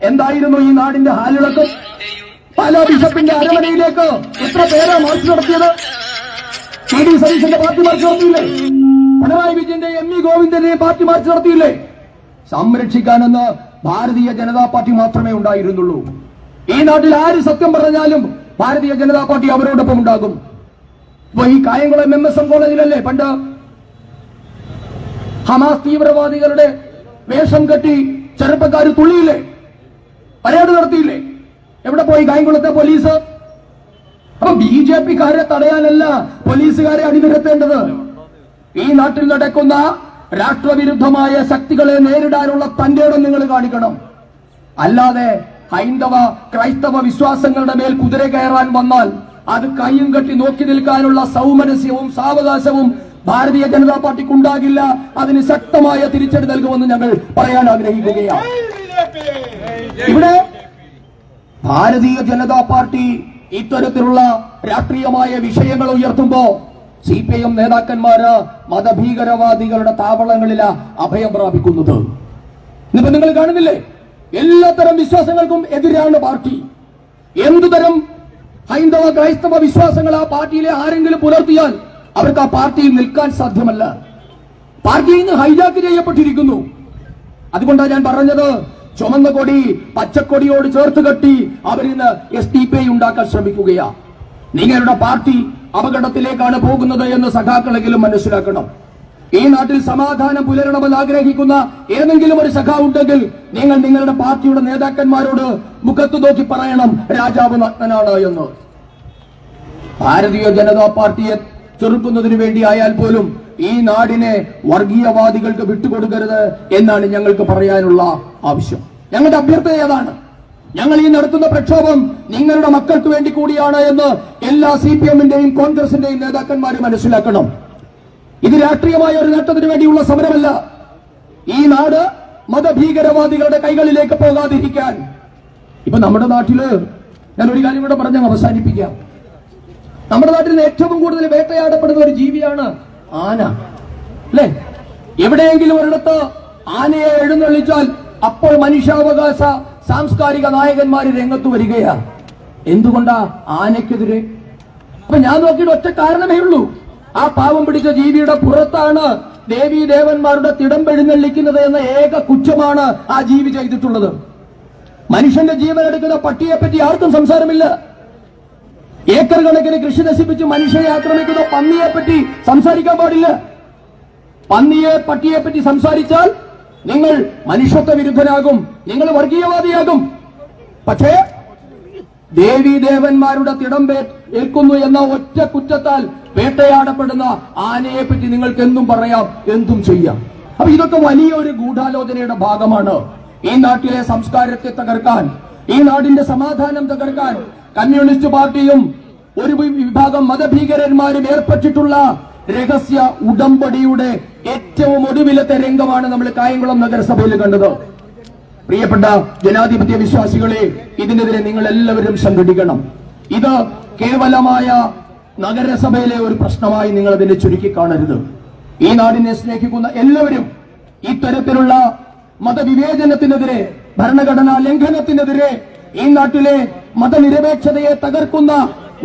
എന്തായിരുന്നു ഈ നാടിന്റെ ഹാലിളക്കം? പാലാ ബിഷപ്പിന്റെ അരമനയിലേക്ക് എത്ര പേരാ മാർച്ച് നടത്തിയത്? CD സതീശന്റെ പാർട്ടി മാർച്ച് നടത്തിയില്ലേ? പിണറായി വിജയന്റെ ME ഗോവിന്ദന്റെയും party March നടത്തിയില്ലേ? സംരക്ഷിക്കാനെന്ന് Bharatiya Janata party മാത്രമേ ഉണ്ടായിരുന്നുള്ളൂ. ഈ നാട്ടിൽ ആര് സത്യം പറഞ്ഞാലും ഭാരതീയ ജനതാ പാർട്ടി അവരോടൊപ്പം ഉണ്ടാകും. ഇപ്പൊ ഈ കായംകുളം MSM കോളേജിലല്ലേ പണ്ട് ഹമാസ് തീവ്രവാദികളുടെ വേഷം കെട്ടി ചെറുപ്പക്കാർ തുള്ളിയില്ലേ, പരേഡ് നടത്തിയില്ലേ? എവിടെ പോയി കായംകുളത്തെ പോലീസ്? അപ്പൊ BJP-ക്കാരെ തടയാനല്ല പോലീസുകാരെ അണിനിരത്തേണ്ടത്. ഈ നാട്ടിൽ നടക്കുന്ന രാഷ്ട്രവിരുദ്ധമായ ശക്തികളെ നേരിടാനുള്ള തന്റെ ഇടം നിങ്ങൾ കാണിക്കണം. അല്ലാതെ ഹൈന്ദവ ക്രൈസ്തവ വിശ്വാസങ്ങളുടെ മേൽ കുതിര കയറാൻ വന്നാൽ അത് കയ്യും കെട്ടി നോക്കി നിൽക്കാനുള്ള സൗമനസ്യവും സാവകാശവും ഭാരതീയ ജനതാ പാർട്ടിക്ക് ഉണ്ടാകില്ല. അതിന് ശക്തമായ തിരിച്ചടി നൽകുമെന്ന് ഞങ്ങൾ പറയാൻ ആഗ്രഹിക്കുകയാണ്. ഇവിടെ ഭാരതീയ ജനതാ പാർട്ടി ഇത്തരത്തിലുള്ള രാഷ്ട്രീയമായ വിഷയങ്ങൾ ഉയർത്തുമ്പോ CPIM നേതാക്കന്മാര് മതഭീകരവാദികളുടെ താവളങ്ങളിലാ അഭയം പ്രാപിക്കുന്നത്. ഇന്നിപ്പോ നിങ്ങൾ കാണുന്നില്ലേ, എല്ലാത്തരം വിശ്വാസങ്ങൾക്കും എതിരാണ് പാർട്ടി. എന്തുതരം ഹൈന്ദവ ക്രൈസ്തവ വിശ്വാസങ്ങൾ ആ പാർട്ടിയിലെ ആരെങ്കിലും പുലർത്തിയാൽ അവർക്ക് ആ പാർട്ടിയിൽ നിൽക്കാൻ സാധ്യമല്ല. പാർട്ടിയിൽ നിന്ന് ഹൈജാക്ക് ചെയ്യപ്പെട്ടിരിക്കുന്നു. അതുകൊണ്ടാണ് ഞാൻ പറഞ്ഞത്, ചുമന്ന കൊടി പച്ചക്കൊടിയോട് ചേർത്ത് കെട്ടി അവരിന്ന് SDPI ഉണ്ടാക്കാൻ ശ്രമിക്കുകയാ. നിങ്ങളുടെ പാർട്ടി അപകടത്തിലേക്കാണ് പോകുന്നത് എന്ന് സഖാക്കളെങ്കിലും മനസ്സിലാക്കണം. ഈ നാട്ടിൽ സമാധാനം പുലരണമെന്ന് ആഗ്രഹിക്കുന്ന ഏതെങ്കിലും ഒരു സഖാ ഉണ്ടെങ്കിൽ നിങ്ങൾ നിങ്ങളുടെ പാർട്ടിയുടെ നേതാക്കന്മാരോട് മുഖത്ത് നോക്കി പറയണം രാജാവ് നഗ്നനാണ് എന്ന്. ഭാരതീയ ജനതാ പാർട്ടിയെ ചെറുക്കുന്നതിന് വേണ്ടി ആയാൽ പോലും ഈ നാടിനെ വർഗീയവാദികൾക്ക് വിട്ടുകൊടുക്കരുത് എന്നാണ് ഞങ്ങൾക്ക് പറയാനുള്ള ആവശ്യം. ഞങ്ങളുടെ അഭ്യർത്ഥന ഏതാണ്? ഞങ്ങൾ ഈ നടത്തുന്ന പ്രക്ഷോഭം നിങ്ങളുടെ മക്കൾക്ക് വേണ്ടി കൂടിയാണ് എന്ന് എല്ലാ CPM-ന്റെയും കോൺഗ്രസിന്റെയും നേതാക്കന്മാർ മനസ്സിലാക്കണം. ഇത് രാഷ്ട്രീയമായ ഒരു നേട്ടത്തിന് വേണ്ടിയുള്ള സമരമല്ല. ഈ നാട് മതഭീകരവാദികളുടെ കൈകളിലേക്ക് പോകാതിരിക്കാൻ. ഇപ്പൊ നമ്മുടെ നാട്ടില് ഞാൻ ഒരു കാര്യം കൂടെ പറഞ്ഞ് അവസാനിപ്പിക്കാം. നമ്മുടെ നാട്ടിൽ ഏറ്റവും കൂടുതൽ വേട്ടയാടപ്പെടുന്ന ഒരു ജീവിയാണ് ആന, അല്ലെ? എവിടെയെങ്കിലും ഒരിടത്ത് ആനയെ എഴുന്നള്ളിച്ചാൽ അപ്പോൾ മനുഷ്യാവകാശ സാംസ്കാരിക നായകന്മാര് രംഗത്ത് വരികയാ. എന്തുകൊണ്ടാ ആനയ്ക്കെതിരെ? അപ്പൊ ഞാൻ നോക്കിയിട്ട് ഒറ്റ കാരണമേ ഉള്ളൂ. ആ പാവം പിടിച്ച ജീവിയുടെ പുറത്താണ് ദേവീ ദേവന്മാരുടെ തിടമ്പെഴുന്നള്ളിക്കുന്നത് എന്ന ഏക കുറ്റമാണ് ആ ജീവി ചെയ്തിട്ടുള്ളത്. മനുഷ്യന്റെ ജീവൻ എടുക്കുന്ന പട്ടിയെ പറ്റി ആർക്കും സംസാരമില്ല. ഏക്കർ കണക്കിന് കൃഷി നശിപ്പിച്ച് മനുഷ്യരെ ആക്രമിക്കുന്ന പന്നിയെ പറ്റി സംസാരിക്കാൻ പാടില്ല. പന്നിയെ പട്ടിയെ പറ്റി സംസാരിച്ചാൽ നിങ്ങൾ മനുഷ്യത്വ വിരുദ്ധനാകും, നിങ്ങൾ വർഗീയവാദിയാകും. പക്ഷേ ദേവീ ദേവന്മാരുടെ തിടമ്പേൽക്കുന്നു എന്ന ഒറ്റ കുറ്റത്താൽ വേട്ടയാടപ്പെടുന്ന ആനയെ പറ്റി നിങ്ങൾക്ക് എന്തും പറയാം, എന്തും ചെയ്യാം. അപ്പൊ ഇതൊക്കെ വലിയൊരു ഗൂഢാലോചനയുടെ ഭാഗമാണ്. ഈ നാട്ടിലെ സംസ്കാരത്തെ തകർക്കാൻ, ഈ നാടിന്റെ സമാധാനം തകർക്കാൻ കമ്മ്യൂണിസ്റ്റ് പാർട്ടിയും ഒരു വിഭാഗം മതഭീകരന്മാരും ഏർപ്പെട്ടിട്ടുള്ള രഹസ്യ ഉടമ്പടിയുടെ ഏറ്റവും ഒടുവിലത്തെ രംഗമാണ് നമ്മൾ കായംകുളം നഗരസഭയിൽ കണ്ടത്. പ്രിയപ്പെട്ട ജനാധിപത്യ വിശ്വാസികളെ, ഇതിനെതിരെ നിങ്ങൾ എല്ലാവരും സംഘടിക്കണം. ഇത് കേവലമായ നഗരസഭയിലെ ഒരു പ്രശ്നമായി നിങ്ങൾ അതിനെ ചുരുക്കി കാണരുത്. ഈ നാടിനെ സ്നേഹിക്കുന്ന എല്ലാവരും ഇത്തരത്തിലുള്ള മതവിവേചനത്തിനെതിരെ, ഭരണഘടനാ ലംഘനത്തിനെതിരെ, ഈ നാട്ടിലെ മതനിരപേക്ഷതയെ തകർക്കുന്ന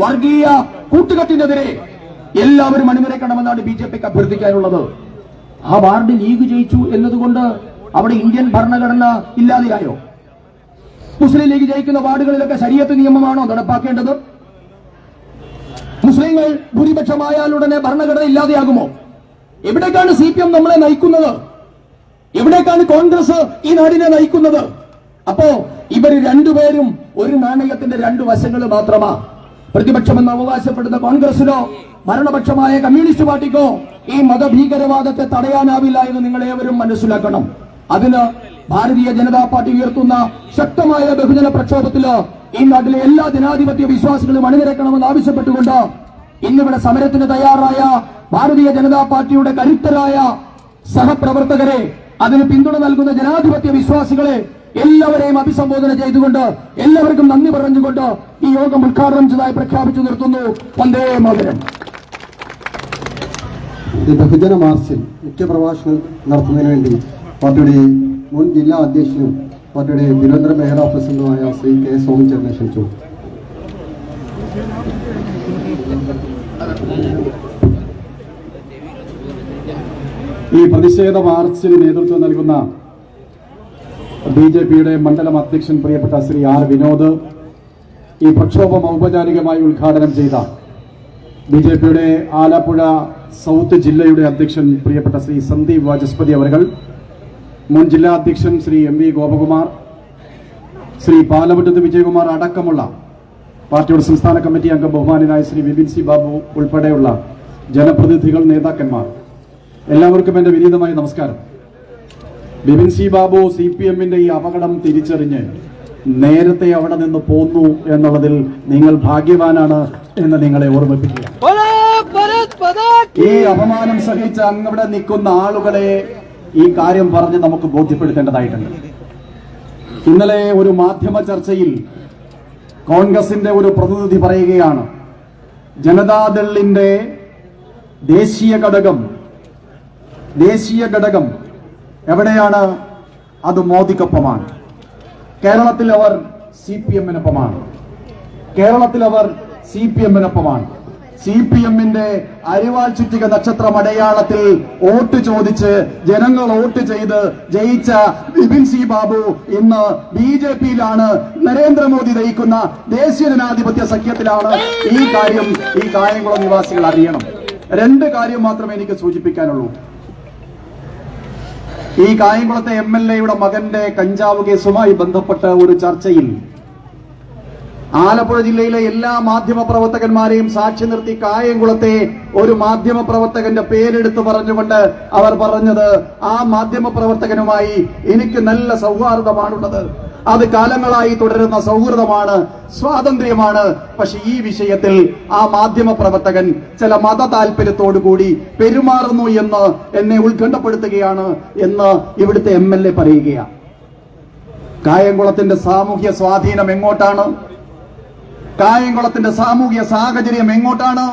വർഗീയ കൂട്ടുകെട്ടിനെതിരെ എല്ലാവരും അണിനിരക്കണമെന്നാണ് BJPക്ക് അഭ്യർത്ഥിക്കാനുള്ളത്. ആ വാർഡ് ലീഗ് ജയിച്ചു എന്നതുകൊണ്ട് അവിടെ ഇന്ത്യൻ ഭരണഘടന ഇല്ലാതെയായോ? മുസ്ലിം ലീഗ് ജയിക്കുന്ന വാർഡുകളിലൊക്കെ ശരീഅത്ത് നിയമമാണോ നടപ്പാക്കേണ്ടത്? മുസ്ലിങ്ങൾ ഭൂരിപക്ഷമായാലുടനെ ഭരണഘടന ഇല്ലാതെയാകുമോ? എവിടേക്കാണ് CPM നമ്മളെ നയിക്കുന്നത്? എവിടേക്കാണ് കോൺഗ്രസ് ഈ നാടിനെ നയിക്കുന്നത്? അപ്പോ ഇവർ രണ്ടുപേരും ഒരു നാണയത്തിന്റെ രണ്ടു വശങ്ങൾ മാത്രമാ. പ്രതിപക്ഷമെന്ന് അവകാശപ്പെടുന്ന കോൺഗ്രസിനോ ഭരണപക്ഷമായ കമ്മ്യൂണിസ്റ്റ് പാർട്ടിക്കോ ഈ മതഭീകരവാദത്തെ തടയാനാവില്ല എന്ന് നിങ്ങൾ ഏവരും മനസ്സിലാക്കണം. അതിന് ഭാരതീയ ജനതാ പാർട്ടി ഉയർത്തുന്ന ശക്തമായ ബഹുജന പ്രക്ഷോഭത്തില് ഈ നാട്ടിലെ എല്ലാ ജനാധിപത്യ വിശ്വാസികളും അണിനിരക്കണമെന്ന് ആവശ്യപ്പെട്ടുകൊണ്ട് ഇന്നിവിടെ സമരത്തിന് തയ്യാറായ ഭാരതീയ ജനതാ പാർട്ടിയുടെ കരുത്തരായ സഹപ്രവർത്തകരെ, അതിന് പിന്തുണ നൽകുന്ന ജനാധിപത്യ വിശ്വാസികളെ എല്ലാവരെയും അഭിസംബോധന ചെയ്തുകൊണ്ട് എല്ലാവർക്കും നന്ദി പറഞ്ഞുകൊണ്ട് ഈ യോഗം ഉദ്ഘാടനം ചെയ്തതായി പ്രഖ്യാപിച്ചു നിർത്തുന്നു. വന്ദേ മാതരം. ഈ ബഹുജന മാർച്ചിൽ മുഖ്യപ്രഭാഷണം നടത്തുന്നതിന് വേണ്ടി പാർട്ടിയുടെ മുൻ ജില്ലാ അധ്യക്ഷനും പാർട്ടിയുടെ തിരുവനന്തപുരം മേഖലാ പ്രസിഡന്റുമായ ശ്രീ K. സോമചന്ദ്രനെ ക്ഷണിച്ചു. ഈ പ്രതിഷേധ മാർച്ചിന് നേതൃത്വം നൽകുന്ന BJPയുടെ മണ്ഡലം അധ്യക്ഷൻ പ്രിയപ്പെട്ട ശ്രീ R. വിനോദ്, ഈ പ്രക്ഷോഭം ഔപചാരികമായി ഉദ്ഘാടനം ചെയ്ത BJPയുടെ ആലപ്പുഴ സൗത്ത് ജില്ലയുടെ അധ്യക്ഷൻ പ്രിയപ്പെട്ട ശ്രീ സന്ദീപ് വാചസ്പതി അവർ, മുൻ ജില്ലാ അധ്യക്ഷൻ ശ്രീ MV ഗോപകുമാർ, ശ്രീ പാലമുറ്റത്ത് വിജയകുമാർ അടക്കമുള്ള പാർട്ടിയുടെ സംസ്ഥാന കമ്മിറ്റി അംഗം ബഹുമാനായ ശ്രീ വിപിൻ സി ബാബു ഉൾപ്പെടെയുള്ള ജനപ്രതിനിധികൾ, നേതാക്കന്മാർ, എല്ലാവർക്കും എന്റെ വിനീതമായ നമസ്കാരം. വിപിൻ സി ബാബു CPM-ന്റെ ഈ അപകടം തിരിച്ചറിഞ്ഞ് നേരത്തെ അവിടെ നിന്ന് പോന്നു എന്നുള്ളതിൽ നിങ്ങൾ ഭാഗ്യവാനാണ് എന്ന് നിങ്ങളെ ഓർമ്മിപ്പിക്കുക. ഈ അപമാനം സഹിച്ച അങ്ങവിടെ നിൽക്കുന്ന ആളുകളെ ഈ കാര്യം പറഞ്ഞ് നമുക്ക് ബോധ്യപ്പെടുത്തേണ്ടതായിട്ടുണ്ട്. ഇന്നലെ ഒരു മാധ്യമ ചർച്ചയിൽ കോൺഗ്രസിന്റെ ഒരു പ്രതിനിധി പറയുകയാണ്, ജനതാദളിന്റെ ദേശീയ ഘടകം എവിടെയാണ്? അത് മോദിക്കൊപ്പമാണ്. കേരളത്തിൽ അവർ CPM-നൊപ്പമാണ്. CPM-ന്റെ അരിവാൾ ചുറ്റിക നക്ഷത്രം അടയാളത്തിൽ വോട്ട് ചോദിച്ച് ജനങ്ങൾ വോട്ട് ചെയ്ത് ജയിച്ച ബിപിൻ സി ബാബു ഇന്ന് BJP-യിലാണ്, നരേന്ദ്രമോദി നയിക്കുന്ന ദേശീയ ജനാധിപത്യ സഖ്യത്തിലാണ്. ഈ കായംകുളം നിവാസികൾ അറിയണം. 2 കാര്യം മാത്രമേ എനിക്ക് സൂചിപ്പിക്കാനുള്ളൂ. ഈ കായംകുളത്തെ MLA-യുടെ മകന്റെ കഞ്ചാവ് കേസുമായി ബന്ധപ്പെട്ട ഒരു ചർച്ചയിൽ ആലപ്പുഴ ജില്ലയിലെ എല്ലാ മാധ്യമ പ്രവർത്തകന്മാരെയും സാക്ഷി നിർത്തി കായംകുളത്തെ ഒരു മാധ്യമ പ്രവർത്തകന്റെ പേരെടുത്ത് പറഞ്ഞുകൊണ്ട് അവർ പറഞ്ഞത്, ആ മാധ്യമ പ്രവർത്തകനുമായി എനിക്ക് നല്ല സൗഹാർദ്ദമാണുള്ളത്, അത് കാലങ്ങളായി തുടരുന്ന സൗഹൃദമാണ്, സ്വാതന്ത്ര്യമാണ്. പക്ഷെ ഈ വിഷയത്തിൽ ആ മാധ്യമ പ്രവർത്തകൻ ചില മത താല്പര്യത്തോടുകൂടി പെരുമാറുന്നു എന്ന് എന്നെ ഉത്കണ്ഠപ്പെടുത്തുകയാണ് എന്ന് ഇവിടുത്തെ MLA പറയുകയാണ്. കായംകുളത്തിന്റെ സാമൂഹ്യ സ്വാധീനം എങ്ങോട്ടാണ്? കായംകുളത്തിന്റെ സാമൂഹ്യ സാഹചര്യം എങ്ങോട്ടാണ്?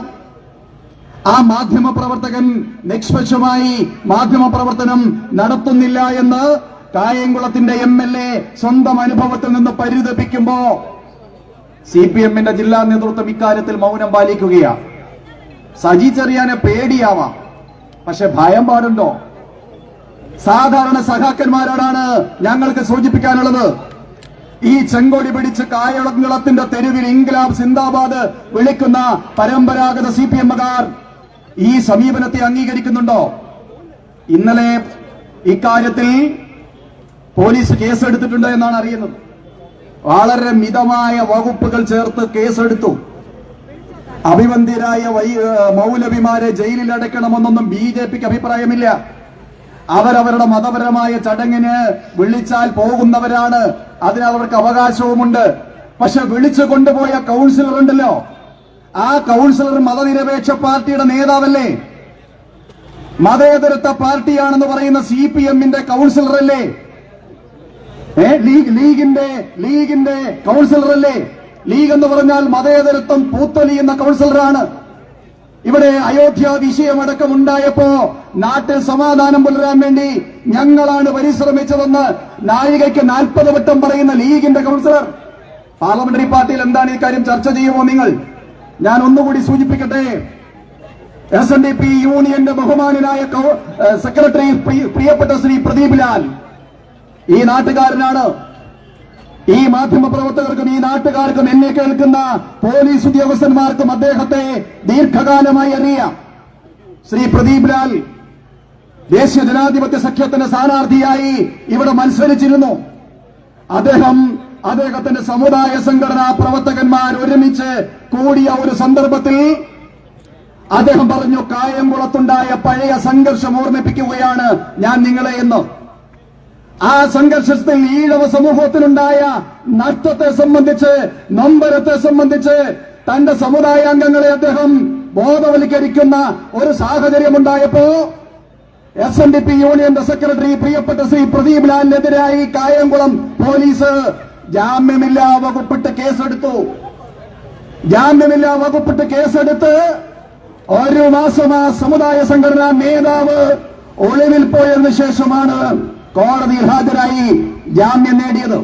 ആ മാധ്യമ പ്രവർത്തകൻ നിഷ്പക്ഷമായി മാധ്യമ പ്രവർത്തനം നടത്തുന്നില്ല എന്ന് കായംകുളത്തിന്റെ MLA സ്വന്തം അനുഭവത്തിൽ നിന്ന് പരിതപിക്കുമ്പോ CPM-ന്റെ ജില്ലാ നേതൃത്വം ഇക്കാര്യത്തിൽ മൗനം പാലിക്കുകയാണ്. സജി ചെറിയാനെ പേടിയാവാം, പക്ഷെ ഭയം പാടുണ്ടോ? സാധാരണ സഖാക്കന്മാരോടാണ് ഞങ്ങൾക്ക് സൂചിപ്പിക്കാനുള്ളത്. ഈ ചെങ്കൊടി പിടിച്ച് കായംകുളത്തിന്റെ തെരുവിൽ ഇൻക്ലാബ് സിന്ദാബാദ് വിളിക്കുന്ന പരമ്പരാഗത CPM-കാർ ഈ സമീപനത്തെ അംഗീകരിക്കുന്നുണ്ടോ? ഇന്നലെ ഇക്കാര്യത്തിൽ പോലീസ് കേസെടുത്തിട്ടുണ്ട് എന്നാണ് അറിയുന്നത്. വളരെ മിതമായ വകുപ്പുകൾ ചേർത്ത് കേസെടുത്തു. അഭിവന്ദ്യരായ മൗലവിമാരെ ജയിലിൽ അടയ്ക്കണമെന്നൊന്നും BJP-ക്ക് അഭിപ്രായമില്ല. അവരവരുടെ മതപരമായ ചടങ്ങിന് വിളിച്ചാൽ പോകുന്നവരാണ്, അതിനാൽ അവർക്ക് അവകാശവുമുണ്ട്. പക്ഷെ വിളിച്ചു കൊണ്ടുപോയ കൗൺസിലർ ഉണ്ടല്ലോ, ആ കൗൺസിലർ മതനിരപേക്ഷ പാർട്ടിയുടെ നേതാവല്ലേ? മതേതരത്വ പാർട്ടിയാണെന്ന് പറയുന്ന CPM-ന്റെ കൗൺസിലറല്ലേ? ലീഗിന്റെ കൗൺസിലറല്ലേ? ലീഗ് എന്ന് പറഞ്ഞാൽ മതേതരത്വം പൂത്തൊലിയുന്ന കൗൺസിലറാണ്. ഇവിടെ അയോധ്യ വിഷയമടക്കമുണ്ടായപ്പോ നാട്ടിൽ സമാധാനം പുലരാൻ വേണ്ടി ഞങ്ങളാണ് പരിശ്രമിച്ചതെന്ന് നാഴികയ്ക്ക് 40 വട്ടം പറയുന്ന ലീഗിന്റെ കൗൺസിലർ പാർലമെന്ററി പാർട്ടിയിൽ എന്താണ് ഈ കാര്യം ചർച്ച ചെയ്യുമോ നിങ്ങൾ? ഞാൻ ഒന്നുകൂടി സൂചിപ്പിക്കട്ടെ. SNDP യൂണിയന്റെ ബഹുമാനായ സെക്രട്ടറി പ്രിയപ്പെട്ട ശ്രീ പ്രദീപ് ലാൽ ഈ നാട്ടുകാരനാണ്. ഈ മാധ്യമ പ്രവർത്തകർക്കും ഈ നാട്ടുകാർക്കും എന്നെ കേൾക്കുന്ന പോലീസ് ഉദ്യോഗസ്ഥന്മാർക്കും അദ്ദേഹത്തെ ദീർഘകാലമായി അറിയാം. ശ്രീ പ്രദീപ് ലാൽ ദേശീയ ജനാധിപത്യ സഖ്യത്തിന്റെ സ്ഥാനാർത്ഥിയായി ഇവിടെ മത്സരിച്ചിരുന്നു. അദ്ദേഹത്തിന്റെ സമുദായ സംഘടനാ പ്രവർത്തകന്മാർ ഒരുമിച്ച് കൂടിയ ഒരു സന്ദർഭത്തിൽ അദ്ദേഹം പറഞ്ഞു, കായംകുളത്തുണ്ടായ പഴയ സംഘർഷം ഓർമ്മിപ്പിക്കുകയാണ് ഞാൻ നിങ്ങളെ എന്ന്. ആ സംഘർഷത്തിൽ ഈഴവ സമൂഹത്തിനുണ്ടായ നഷ്ടത്തെ സംബന്ധിച്ച്, നൊമ്പരത്തെ സംബന്ധിച്ച് തന്റെ സമുദായ അംഗങ്ങളെ അദ്ദേഹം ബോധവൽക്കരിക്കുന്ന ഒരു സാഹചര്യമുണ്ടായപ്പോ SNDP യൂണിയന്റെ സെക്രട്ടറി പ്രിയപ്പെട്ട ശ്രീ പ്രദീപ് ലാലിനെതിരായി കായംകുളം പോലീസ് ജാമ്യമില്ലാ വകുപ്പിട്ട് കേസെടുത്തു. ജാമ്യമില്ലാ വകുപ്പിട്ട് കേസെടുത്ത് 1 മാസം ആ സമുദായ സംഘടനാ നേതാവ് ഒളിവിൽ പോയതിനു ശേഷമാണ് കോടതിയിൽ ഹാജരായി ജാമ്യം നേടിയത്.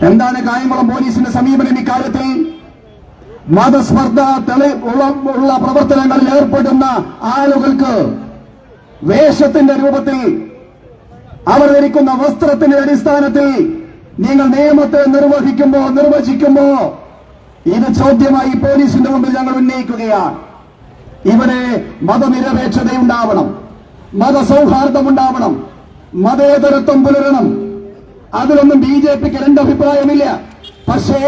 എന്താണ് കായംകുളം പോലീസിന്റെ സമീപനം ഇക്കാര്യത്തിൽ? മതസ്പർദ്ധ ഉള്ള പ്രവർത്തനങ്ങളിൽ ഏർപ്പെടുന്ന ആളുകൾക്ക് വേഷത്തിന്റെ രൂപത്തിൽ അവർ ധരിക്കുന്ന വസ്ത്രത്തിന്റെ അടിസ്ഥാനത്തിൽ നിങ്ങൾ നിയമത്തെ നിർവചിക്കുമ്പോ ഇത് ചോദ്യമായി പോലീസിന്റെ മുമ്പിൽ ഞങ്ങൾ ഉന്നയിക്കുകയാണ്. ഇവിടെ മതനിരപേക്ഷതയുണ്ടാവണം, മതസൗഹാർദ്ദമുണ്ടാവണം, മതേതരത്വം പുലരണം. അതിലൊന്നും BJP-ക്ക് 2 അഭിപ്രായമില്ല. പക്ഷേ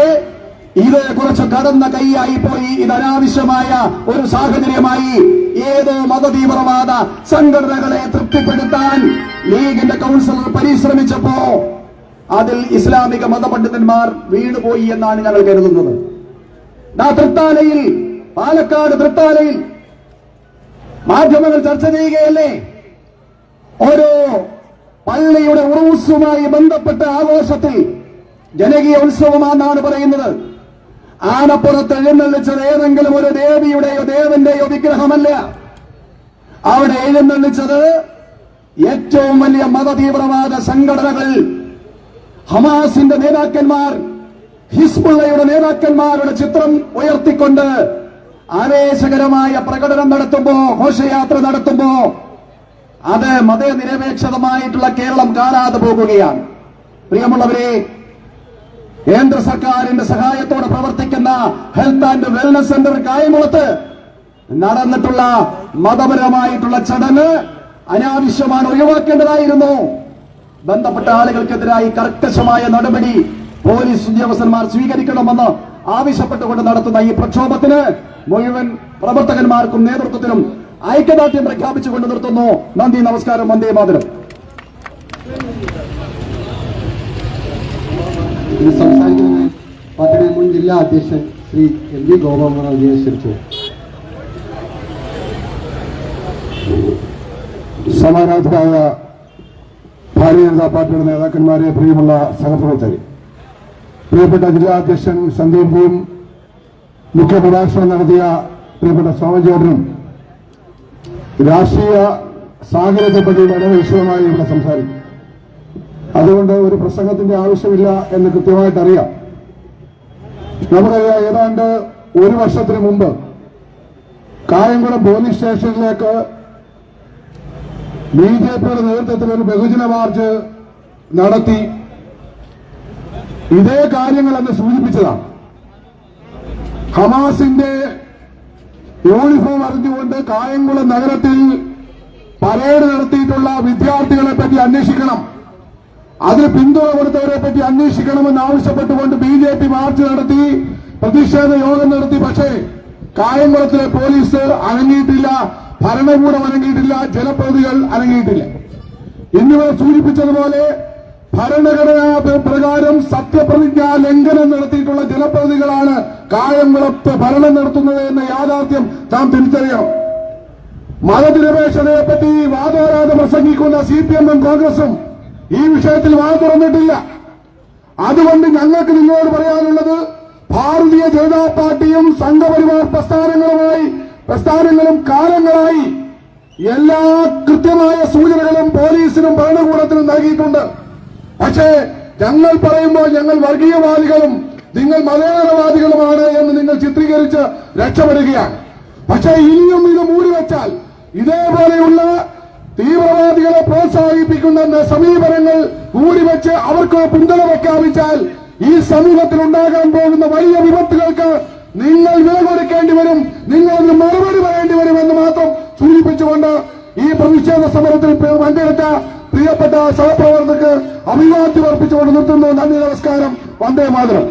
ഇത് കുറച്ച് കടന്ന കൈയായി പോയി. ഇത് അനാവശ്യമായ ഒരു സാഹചര്യമായി ഏതോ മതതീവ്രവാദ സംഘടനകളെ തൃപ്തിപ്പെടുത്താൻ ലീഗിന്റെ കൗൺസിലർ പരിശ്രമിച്ചപ്പോ അതിൽ ഇസ്ലാമിക മതപണ്ഡിതന്മാർ വീണുപോയി എന്നാണ് ഞങ്ങൾ കരുതുന്നത്. തൃത്താലയിൽ, പാലക്കാട് തൃത്താലയിൽ മാധ്യമങ്ങൾ ചർച്ച ചെയ്യുകയല്ലേ, ഓരോ പള്ളിയുടെ ഉറൂസുമായി ബന്ധപ്പെട്ട ആഘോഷത്തിൽ ജനകീയ ഉത്സവമാണെന്നാണ് പറയുന്നത്. ആനപ്പുറത്ത് എഴുന്നള്ളിച്ചത് ഏതെങ്കിലും ഒരു ദേവിയുടെയോ ദേവന്റെയോ വിഗ്രഹമല്ല. അവിടെ എഴുന്നള്ളിച്ചത് ഏറ്റവും വലിയ മതതീവ്രവാദ സംഘടനകൾ ഹമാസിന്റെ നേതാക്കന്മാർ, ഹിസ്ബുള്ളയുടെ നേതാക്കന്മാരുടെ ചിത്രം ഉയർത്തിക്കൊണ്ട് ആവേശകരമായ പ്രകടനം നടത്തുമ്പോ, ഘോഷയാത്ര നടത്തുമ്പോ അത് മതനിരപേക്ഷതമായിട്ടുള്ള കേരളം കാണാതെ പോകുകയാണ്. പ്രിയമുള്ളവരെ, കേന്ദ്ര സർക്കാരിന്റെ സഹായത്തോടെ പ്രവർത്തിക്കുന്ന ഹെൽത്ത് ആൻഡ് വെൽനസ് സെന്റർ കായംകുളത്ത് നടന്നിട്ടുള്ള മതപരമായിട്ടുള്ള ചടങ്ങ് അനാവശ്യമാണ്, ഒഴിവാക്കേണ്ടതായിരുന്നു. ബന്ധപ്പെട്ട ആളുകൾക്കെതിരായി കർക്കശമായ നടപടി പോലീസ് ഉദ്യോഗസ്ഥന്മാർ സ്വീകരിക്കണമെന്ന് ആവശ്യപ്പെട്ടുകൊണ്ട് നടത്തുന്ന ഈ പ്രക്ഷോഭത്തിന് മുഴുവൻ പ്രവർത്തകന്മാർക്കും നേതൃത്വത്തിനും ഐക്യദാർഢ്യം പ്രഖ്യാപിച്ചുകൊണ്ട് നിർത്തുന്നു. നന്ദി, നമസ്കാരം, വന്ദേ മാതരം. ഇത് സംസാരിക്കുന്നത് പാർട്ടിയുടെ മുൻ ജില്ലാ അധ്യക്ഷൻ ശ്രീ MV ഗോപാലൻ ക്ഷണിച്ചു. സമാരാധരായ ഭാരതീയ ജനതാ പാർട്ടിയുടെ നേതാക്കന്മാരെ, പ്രിയമുള്ള സഹപ്രവർത്തകരെ, പ്രിയപ്പെട്ട ജില്ലാ അധ്യക്ഷൻ സന്ദീപും മുഖ്യപ്രഭാഷണം നടത്തിയ പ്രിയപ്പെട്ട സോമചേട്ടനും രാഷ്ട്രീയ സാഹചര്യത്തെപ്പറ്റി വളരെ വിശദമായി ഇവിടെ സംസാരിക്കും. അതുകൊണ്ട് ഒരു പ്രസംഗത്തിന്റെ ആവശ്യമില്ല എന്ന് കൃത്യമായിട്ട് അറിയാം. നമുക്കറിയാം, ഏതാണ്ട് ഒരു വർഷത്തിന് മുമ്പ് കായംകുളം പോലീസ് സ്റ്റേഷനിലേക്ക് BJPയുടെ നേതൃത്വത്തിൽ ഒരു ബഹുജന മാർച്ച് നടത്തി ഇതേ കാര്യങ്ങളെന്ന് സൂചിപ്പിച്ചതാണ്. ഹമാസിന്റെ യൂണിഫോം അറിഞ്ഞുകൊണ്ട് കായംകുളം നഗരത്തിൽ പരേഡ് നടത്തിയിട്ടുള്ള വിദ്യാർത്ഥികളെ പറ്റി അന്വേഷിക്കണം, അതിന് പിന്തുണ കൊടുത്തവരെ പറ്റി അന്വേഷിക്കണമെന്ന് ആവശ്യപ്പെട്ടുകൊണ്ട് BJP മാർച്ച് നടത്തി, പ്രതിഷേധ യോഗം നടത്തി. പക്ഷേ കായംകുളത്തിലെ പോലീസ് അനങ്ങിയിട്ടില്ല, ഭരണകൂടം അനങ്ങിയിട്ടില്ല, ജനപ്രതിനിധികൾ അനങ്ങിയിട്ടില്ല. എന്നിവർ സൂചിപ്പിച്ചതുപോലെ ഭരണഘടനാ പ്രകാരം സത്യപ്രതിജ്ഞാ ലംഘനം നടത്തിയിട്ടുള്ള ജനപ്രതിനിധികളാണ് കായംകുളത്ത് ഭരണം നടത്തുന്നത് എന്ന യാഥാർത്ഥ്യം നാം തിരിച്ചറിയണം. മതനിരപേക്ഷതയെപ്പറ്റി വാദോരാതെ പ്രസംഗിക്കുന്ന CPM-ഉം കോൺഗ്രസും ഈ വിഷയത്തിൽ വാ തുറന്നിട്ടില്ല. അതുകൊണ്ട് ഞങ്ങൾക്ക് നിങ്ങളോട് പറയാനുള്ളത്, ഭാരതീയ ജനതാ പാർട്ടിയും സംഘപരിവാർ പ്രസ്ഥാനങ്ങളും കാലങ്ങളായി എല്ലാ കൃത്യമായ സൂചനകളും പോലീസിനും ഭരണകൂടത്തിനും നൽകിയിട്ടുണ്ട്. പക്ഷേ ഞങ്ങൾ പറയുമ്പോൾ ഞങ്ങൾ വർഗീയവാദികളും നിങ്ങൾ മതേതരവാദികളുമാണ് എന്ന് നിങ്ങൾ ചിത്രീകരിച്ച് രക്ഷപ്പെടുകയാണ്. പക്ഷേ ഇനിയും ഇത് മൂടിവെച്ചാൽ, ഇതേപോലെയുള്ള തീവ്രവാദികളെ പ്രോത്സാഹിപ്പിക്കുന്ന സമീപനങ്ങൾ മൂടിവെച്ച് അവർക്ക് പിന്തുണ പ്രഖ്യാപിച്ചാൽ ഈ സമൂഹത്തിൽ ഉണ്ടാകാൻ പോകുന്ന വലിയ വിപത്തുകൾക്ക് നിങ്ങൾ വില കൊടുക്കേണ്ടി വരും, നിങ്ങളതിന് മറുപടി പറയേണ്ടി വരുമെന്ന് മാത്രം സൂചിപ്പിച്ചുകൊണ്ട് ഈ പ്രതിഷേധ സമരത്തിൽ പങ്കെടുത്ത പ്രിയപ്പെട്ട സഹപ്രവർത്തകർക്ക് അഭിവാദ്യം അർപ്പിച്ചുകൊണ്ട് നിർത്തുന്നു. നന്ദി, നമസ്കാരം, വന്ദേ മാതരം.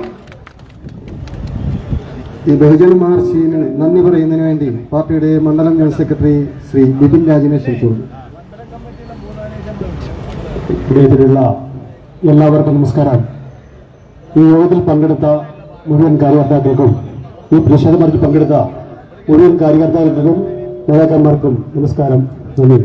ഈ ബഹുജന മാർച്ചിന് നന്ദി പറയുന്നതിന് വേണ്ടി പാർട്ടിയുടെ മണ്ഡലം ജനറൽ സെക്രട്ടറി ശ്രീ ബിപിൻ രാജിനെ ക്ഷണിച്ചു. പ്രിയത്തിലുള്ള എല്ലാവർക്കും നമസ്കാരം. ഈ യോഗത്തിൽ പങ്കെടുത്ത മുഴുവൻ കാര്യകർത്താക്കൾക്കും, ഈ പ്രതിഷേധ മാർച്ചിൽ പങ്കെടുത്ത മുഴുവൻ കാര്യകർത്താക്കൾക്കും നേതാക്കന്മാർക്കും നമസ്കാരം, നന്ദി.